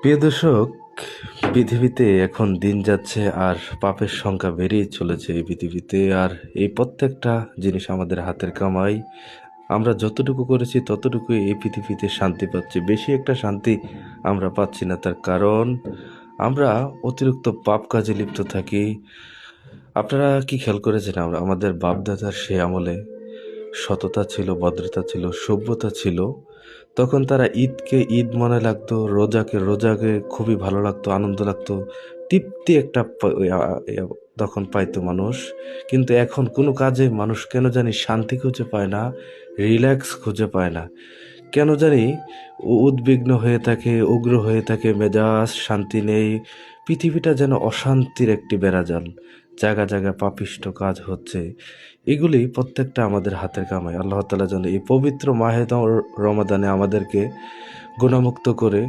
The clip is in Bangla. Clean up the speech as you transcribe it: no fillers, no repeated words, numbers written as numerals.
প্রিয় দর্শক, পৃথিবীতে এখন দিন যাচ্ছে আর পাপের সংখ্যা বেড়েই চলেছে এই পৃথিবীতে। আর এই প্রত্যেকটা জিনিস আমাদের হাতের কামাই। আমরা যতটুকু করেছি ততটুকুই এই পৃথিবীতে শান্তি পাচ্ছি, বেশি একটা শান্তি আমরা পাচ্ছি না। তার কারণ আমরা অতিরিক্ত পাপ কাজে লিপ্ত থাকি। আপনারা কি খেয়াল করেছেন, আমরা আমাদের বাপদাদার সে আমলে সততা ছিল, ভদ্রতা ছিল, সভ্যতা ছিল। তখন তারা ঈদকে ঈদ মনে লাগতো, রোজাকে খুবই ভালো লাগতো, আনন্দ লাগতো, তৃপ্তি একটা তখন পাইতো মানুষ। কিন্তু এখন কোনো কাজে মানুষ কেন জানি শান্তি খুঁজে পায় না, রিল্যাক্স খুঁজে পায় না। কেন জানি উদ্বিগ্ন হয়ে থাকে, উগ্র হয়ে থাকে, মেজাজ শান্তি নেই। পৃথিবীটা যেন অশান্তির একটি বেড়াজাল, জায়গা জায়গায় পাপিষ্ট কাজ হচ্ছে। এগুলি প্রত্যেকটা আমাদের হাতের কামাই। আল্লাহ তাআলা যেন এই পবিত্র মাহে রমাদানে আমাদেরকে গুণামুক্ত করে